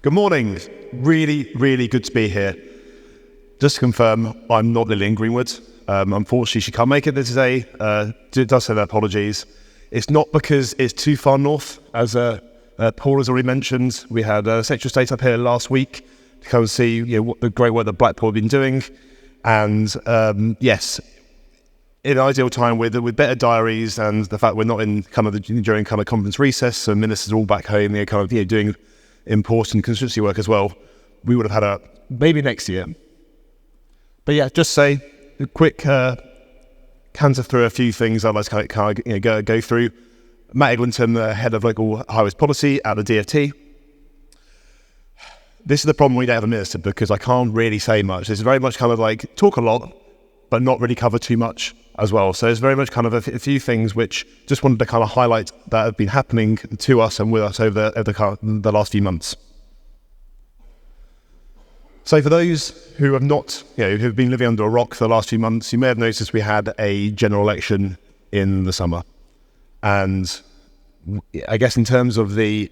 Good morning. Really, really good to be here. Just to confirm, I'm not Lillian Greenwood. Unfortunately, she can't make it today. Does have apologies. It's not because it's too far north, as Paul has already mentioned. We had Secretary of State up here last week to come and see what the great work that Blackpool have been doing. And yes, in an ideal time with better diaries and the fact we're not in during conference recess, so ministers are all back home, doing important constituency work as well, we would have had maybe next year. But yeah, just say a quick canter through a few things I'd like to go through. Matt Eglinton, the head of local highways policy at the DFT. This is the problem we don't have a minister, because I can't really say much. It's very much talk a lot, but not really cover too much as well. So it's very much a few things which just wanted to highlight that have been happening to us and with us over the last few months. So for those who have not, who've been living under a rock for the last few months, you may have noticed we had a general election in the summer. And I guess in terms of the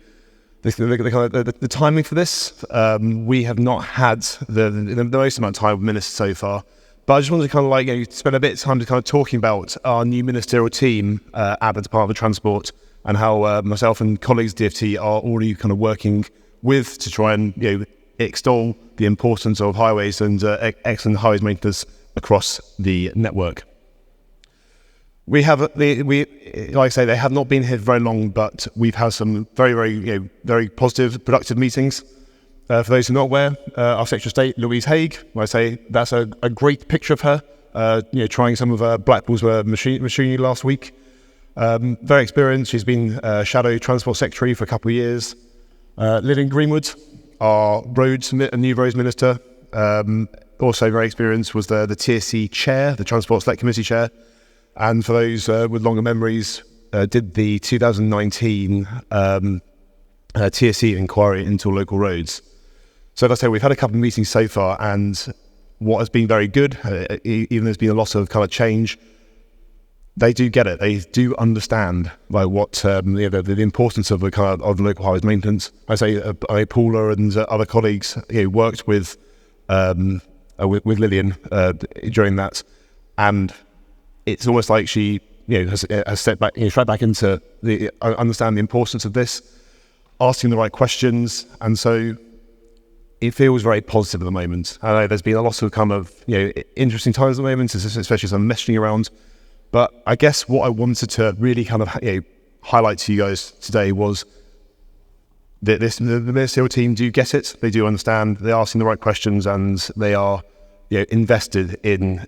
timing for this, we have not had the most amount of time with ministers so far. But I just wanted to spend a bit of time talking about our new ministerial team at the Department of Transport, and how myself and colleagues at DFT are already working with to try and extol the importance of highways and excellent highways maintenance across the network. We have like I say, they have not been here very long, but we've had some very, very, very positive, productive meetings. For those who are not aware, our Secretary of State, Louise Haigh, I say that's a great picture of her, trying some of Blackpool's machinery last week. Very experienced. She's been Shadow Transport Secretary for a couple of years. Lillian Greenwood, our new roads minister, also very experienced, was the TSC chair, the Transport Select Committee chair. And for those with longer memories, did the 2019 TSC inquiry into local roads. So as I say, we've had a couple of meetings so far, and what has been very good, even there's been a lot of change, they do get it. They do understand what the importance of the local highways maintenance. I say Paula and other colleagues worked with Lillian during that, and it's almost like she has stepped back, straight back into understand the importance of this, asking the right questions, and so it feels very positive at the moment. I know there's been a lot of interesting times at the moment, especially some messaging around. But I guess what I wanted to really highlight to you guys today was that the ministerial team do get it. They do understand. They're asking the right questions, and they are invested in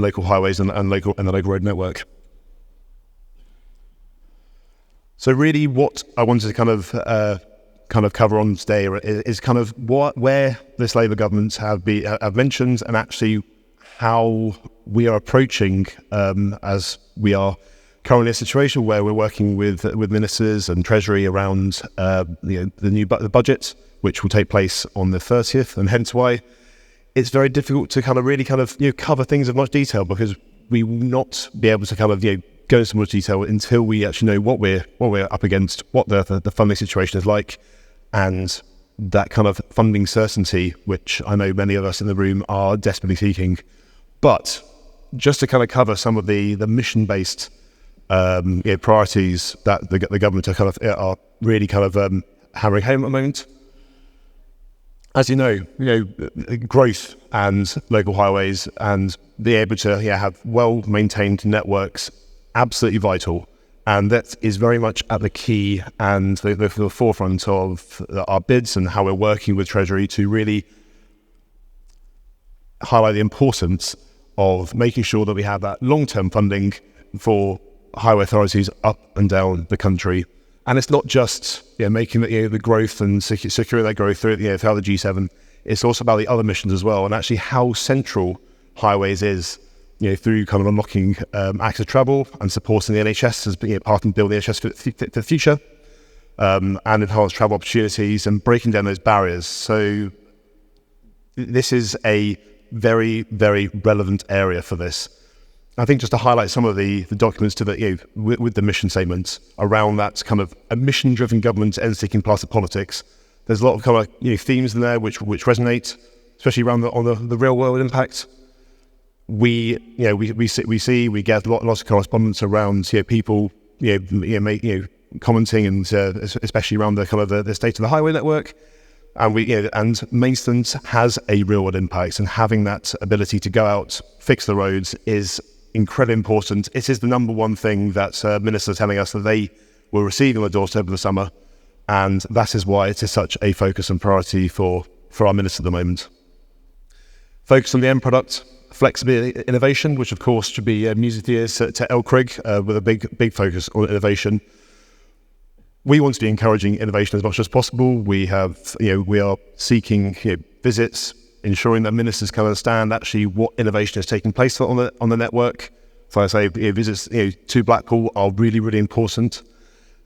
local highways and the local road network. So really, what I wanted to cover on today is where this Labour government have mentioned, and actually how we are approaching, as we are currently in a situation where we're working with ministers and Treasury around the budget, which will take place on the 30th, and hence why it's very difficult to really cover things in much detail, because we will not be able to go into much detail until we actually know what we're up against, what the funding situation is like, and that funding certainty, which I know many of us in the room are desperately seeking. But just to cover some of the mission-based priorities that the government are really hammering home at the moment. As you know, growth and local highways and be able to have well-maintained networks, absolutely vital. And that is very much at the key and the forefront of our bids and how we're working with Treasury to really highlight the importance of making sure that we have that long-term funding for highway authorities up and down the country. And it's not just making the growth and securing that growth through throughout the G7. It's also about the other missions as well, and actually how central highways is through unlocking access travel and supporting the NHS as being part of building the NHS for the future, and enhanced travel opportunities and breaking down those barriers. So this is a very, very relevant area for this. I think just to highlight some of the documents to with the mission statements around that a mission-driven government and seeking past the politics. There's a lot of kind of themes in there which resonate, especially around the real world impact. We get lots of correspondence around people commenting, and especially around the kind of the state of the highway network. And and maintenance has a real world impact, and having that ability to go out, fix the roads is incredibly important. It is the number one thing that ministers are telling us that they were receiving on the doorstep over the summer, and that is why it is such a focus and priority for our minister at the moment. Focus on the end product, flexibility, innovation, which of course should be music to ears to El Craig, with a big focus on innovation. We want to be encouraging innovation as much as possible. We are seeking visits, ensuring that ministers can understand actually what innovation is taking place on the network. So I say visits to Blackpool are really, really important.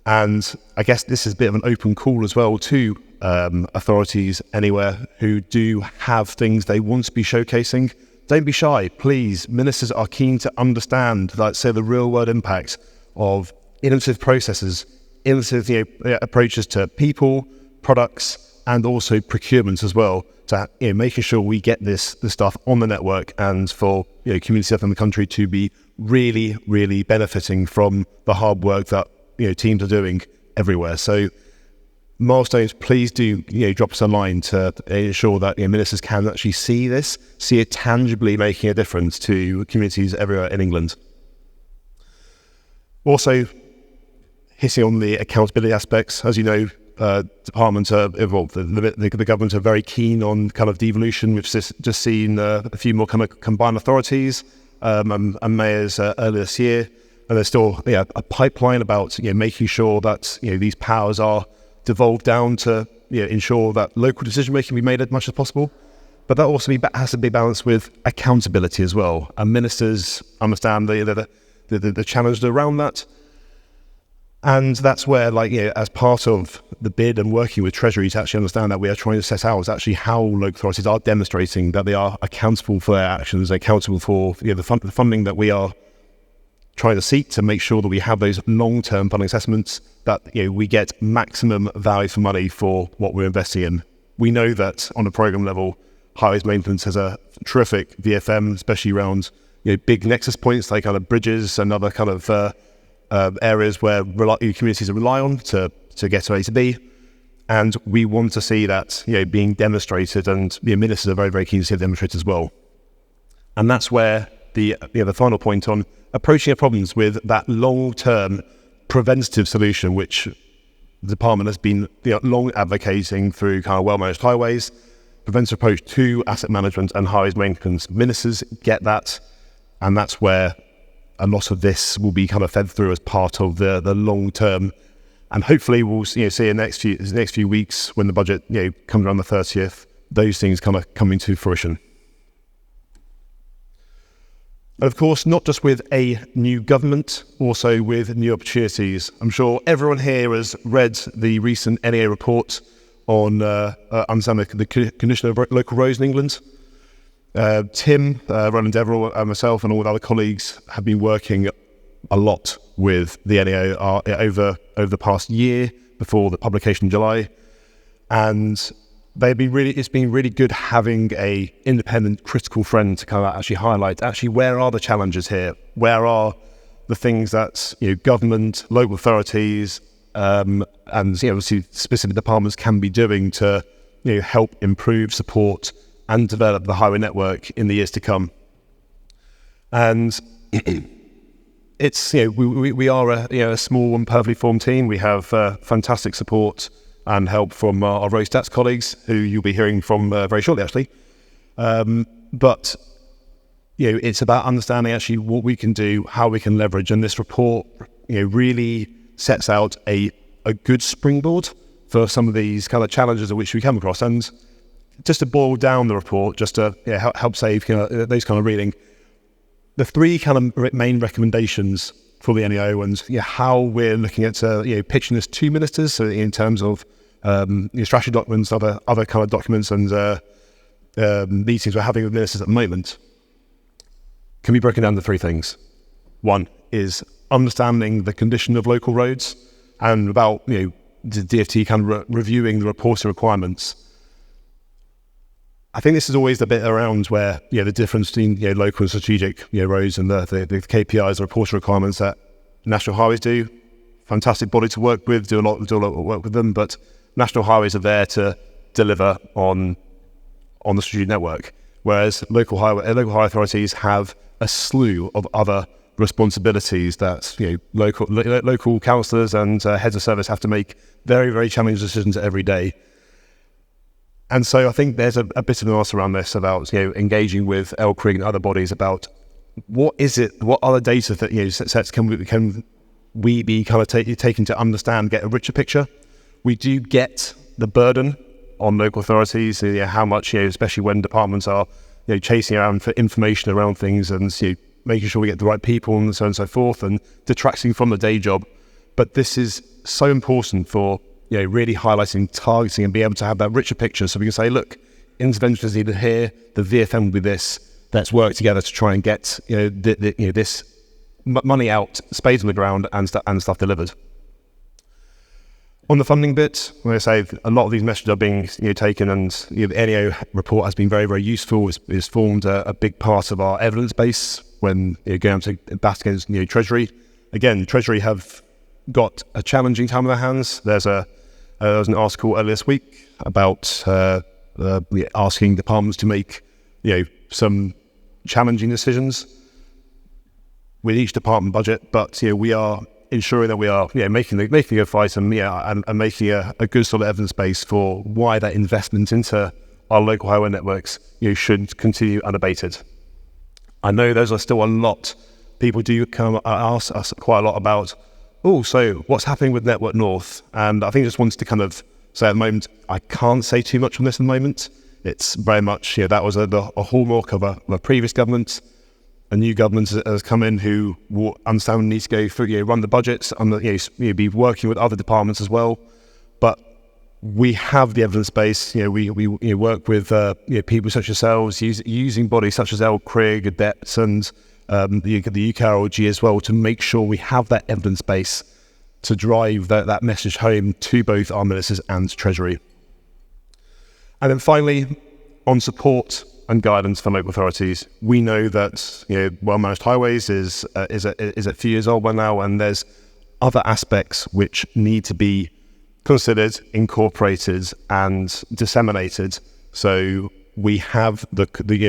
And I guess this is a bit of an open call as well to authorities anywhere who do have things they want to be showcasing. Don't be shy, please. Ministers are keen to understand, like say, the real world impact of innovative processes, innovative approaches to people, products, and also procurement as well, to making sure we get this stuff on the network, and for communities up in the country to be really, really benefiting from the hard work that teams are doing everywhere. So milestones, please do drop us a line to ensure that ministers can actually see it tangibly making a difference to communities everywhere in England. Also, hitting on the accountability aspects, as you know, departments are involved. The government are very keen on kind of devolution. We've just seen a few more kind of combined authorities and mayors earlier this year, and there's still a pipeline about making sure that these powers are devolved down to ensure that local decision making be made as much as possible. But that also has to be balanced with accountability as well, and ministers understand the challenges around that. And that's where, as part of the bid and working with Treasury to actually understand that we are trying to set out actually how local authorities are demonstrating that they are accountable for their actions, accountable for the funding that we are trying to seek, to make sure that we have those long-term funding assessments, that we get maximum value for money for what we're investing in. We know that on a program level, highways maintenance has a terrific VFM, especially around big nexus points like kind of bridges and other kind of areas where communities rely on to get to A to B, and we want to see that being demonstrated, and the ministers are very, very keen to see it demonstrated as well. And that's where the final point on approaching our problems with that long-term preventative solution, which the department has been long advocating through kind of well-managed highways, preventative approach to asset management and highways maintenance. Ministers get that, and that's where a lot of this will be kind of fed through as part of the long term, and hopefully we'll see in the next few weeks when the budget comes around the 30th, those things kind of coming to fruition. And of course, not just with a new government, also with new opportunities. I'm sure everyone here has read the recent NEA report on understanding the condition of local roads in England. Tim, Roland Deverell, and myself and all the other colleagues have been working a lot with the NEA over the past year before the publication in July, and it's been really good having a independent, critical friend to kind of actually highlight where are the challenges here, where are the things that government, local authorities, and obviously specific departments can be doing to help improve, support, and develop the highway network in the years to come. And it's we are a small and perfectly formed team. We have fantastic support and help from our road stats colleagues, who you'll be hearing from very shortly, actually. But it's about understanding actually what we can do, how we can leverage, and this report really sets out a good springboard for some of these kind of challenges of which we come across. And just to boil down the report, just to help save those kind of reading, the three kind of main recommendations for the NEO, and how we're looking at pitching this to ministers, so in terms of strategy documents, other kind of documents, and meetings we're having with ministers at the moment, can be broken down to three things. One is understanding the condition of local roads, and about the DFT kind of reviewing the reporting requirements. I think this is always the bit around where the difference between local and strategic roads and the KPIs, the reporting requirements that National Highways do. Fantastic body to work with, do a lot of work with them, but National Highways are there to deliver on the strategic network, whereas local highway authorities have a slew of other responsibilities that local councillors and heads of service have to make very, very challenging decisions every day. And so I think there's a bit of an answer around this about engaging with LCRIG and other bodies about what other data that sets can we be kind of taken to understand, get a richer picture. We do get the burden on local authorities, how much, especially when departments are chasing around for information around things and making sure we get the right people and so on and so forth, and detracting from the day job. But this is so important for really highlighting, targeting, and be able to have that richer picture, so we can say, look, intervention is needed here, the VFM will be this. Let's work together to try and get this money out, spades on the ground, and stuff delivered. On the funding bit, when I say a lot of these messages are being taken, and the NEO report has been very, very useful. It's formed a big part of our evidence base when going to bat against Treasury. Again, Treasury have got a challenging time on their hands. There was an article earlier this week about asking departments to make some challenging decisions with each department budget, but we are ensuring that we are making the advice and making a good sort of evidence base for why that investment into our local highway networks should continue unabated. I know there's still a lot. People do come ask us quite a lot about, so what's happening with Network North? And I think I just wanted to kind of say at the moment, I can't say too much on this at the moment. It's very much, that was a hallmark of a previous government. A new government has come in who will understand we need to go through, run the budgets, and be working with other departments as well. But we have the evidence base. We work with people such as yourselves, using bodies such as LCRIG, ADEPT, and the UKRLG as well, to make sure we have that evidence base to drive that message home to both our ministers and Treasury. And then finally, on support and guidance for local authorities, we know that well-managed highways is a few years old by now, and there's other aspects which need to be considered, incorporated, and disseminated. So we have the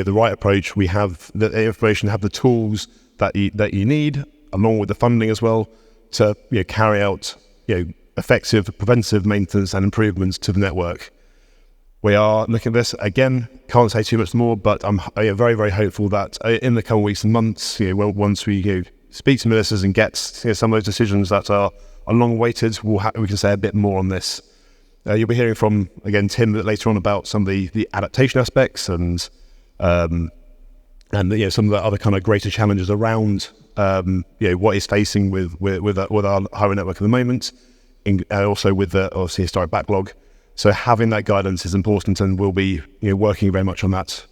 right approach. We have the information, have the tools that you need, along with the funding as well, to carry out effective preventive maintenance and improvements to the network. We are looking at this again. Can't say too much more, but I'm very, very hopeful that in the coming weeks and months, once we speak to ministers and get some of those decisions that are long awaited, we can say a bit more on this. You'll be hearing from Tim later on about some of the adaptation aspects and some of the other kind of greater challenges around what is facing with our highway network at the moment, and also with the obviously historic backlog. So having that guidance is important, and we'll be working very much on that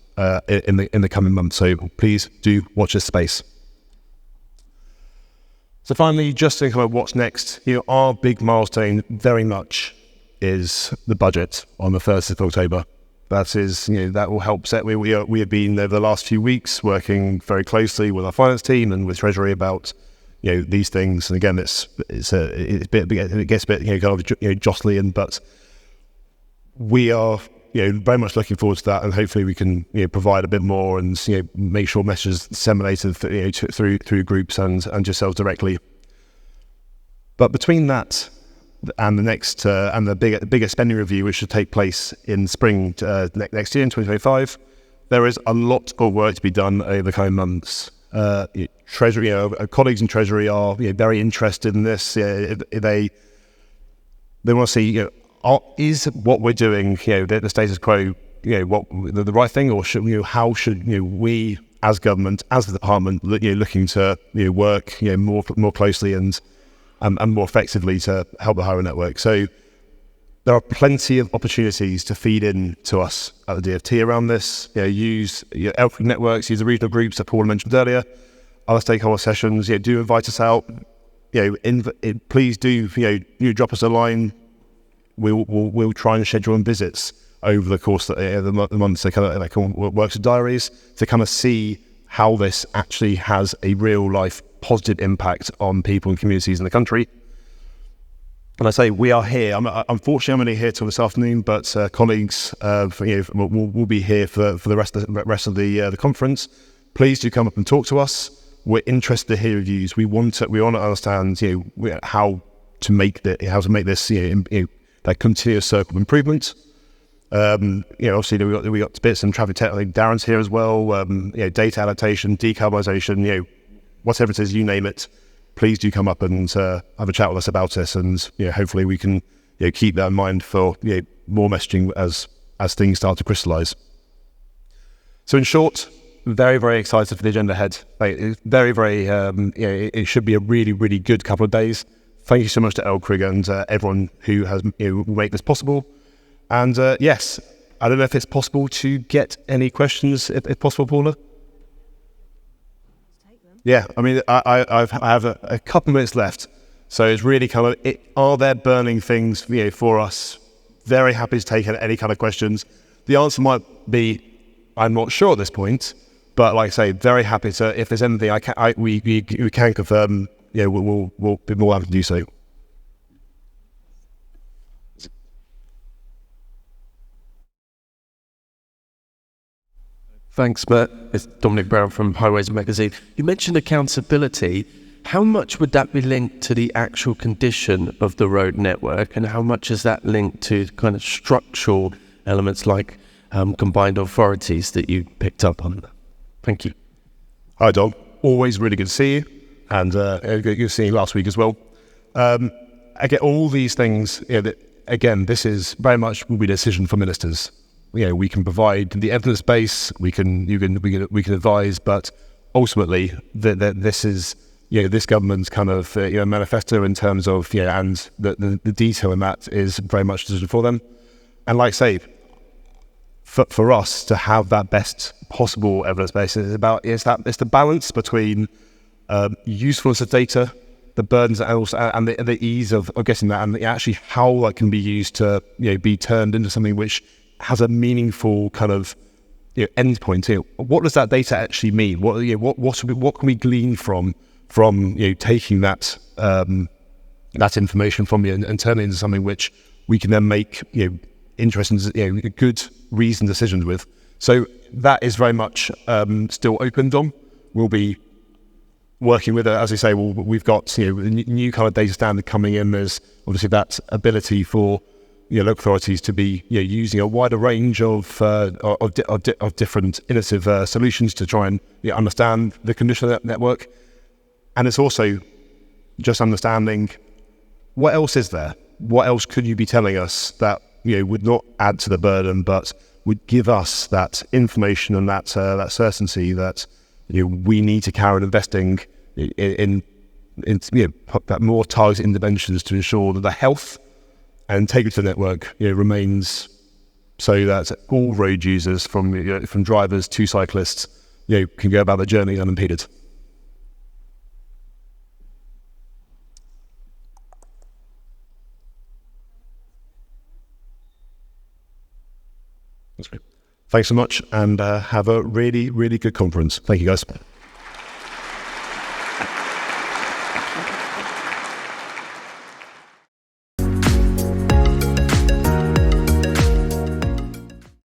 in the coming months. So please do watch this space. So finally, just thinking about what's next, our big milestone very much is the budget on the 1st of October. That is, that will help set. We have been over the last few weeks working very closely with our finance team and with Treasury about these things. And again, it gets a bit kind of jostling, but we are very much looking forward to that, and hopefully we can provide a bit more and make sure messages disseminated through groups and yourselves directly. But between that and the next and the bigger spending review, which should take place in spring next year in 2025, there is a lot of work to be done over the coming months. Treasury, colleagues in Treasury are very interested in this. They want to see is what we're doing, the status quo, what the right thing, or how should we as government, as the department, looking to work more closely and more effectively to help the highway network. So there are plenty of opportunities to feed in to us at the DFT around this. Use LCRIG networks, use the regional groups that Paul mentioned earlier, other stakeholder sessions. Do invite us out. Please do drop us a line. we'll try and schedule in visits over the course of the months to kind of work with diaries to kind of see how this actually has a real life positive impact on people and communities in the country. And I say we are here. Unfortunately, I'm only here till this afternoon, but colleagues, will be here for the rest of the conference. Please do come up and talk to us. We're interested to hear your views. We want to understand, how to make this, that continuous circle of improvement. Obviously we got bits and traffic tech. I think Darren's here as well. Data adaptation, decarbonisation, whatever it is, you name it. Please do come up and have a chat with us about this, and hopefully we can keep that in mind for more messaging as things start to crystallise. So in short, very, very excited for the agenda ahead. Very, very, it should be a really, really good couple of days. Thank you so much to Elkrig and everyone who has made this possible. And yes, I don't know if it's possible to get any questions, if possible, Paula. Yeah, I mean, I have a couple of minutes left, so it's really kind of, are there burning things for us? Very happy to take any kind of questions. The answer might be, I'm not sure at this point, but like I say, very happy to, if there's anything we can confirm, we'll be more happy to do so. Thanks, Matt. It's Dominic Brown from Highways Magazine. You mentioned accountability. How much would that be linked to the actual condition of the road network, and how much is that linked to kind of structural elements like combined authorities that you picked up on? Thank you. Hi, Dom. Always really good to see you, and good to see you last week as well. I get all these things. Again, this is very much will be a decision for ministers. We can provide the evidence base, we can advise, but ultimately this is this government's kind of manifesto in terms of and the detail in that is very much a decision for them. And like I say, for us to have that best possible evidence base it's the balance between usefulness of data, the burdens and the ease of getting that, and actually how that can be used to be turned into something which has a meaningful kind of endpoint. What does that data actually mean? What can we glean from taking that that information from you and turn it into something which we can then make interesting, good reasoned decisions with. So that is very much still open, Dom. We'll be working with it, as I say. We've got new kind of data standard coming in. There's obviously that ability for local authorities to be using a wider range of different innovative solutions to try and understand the condition of that network. And it's also just understanding what else is there. What else could you be telling us that would not add to the burden, but would give us that information and that certainty that we need to carry on investing in more targeted interventions to ensure that the health and integrity of the network remains, so that all road users, from drivers to cyclists, can go about their journey unimpeded. That's great. Thanks so much, and have a really, really good conference. Thank you, guys.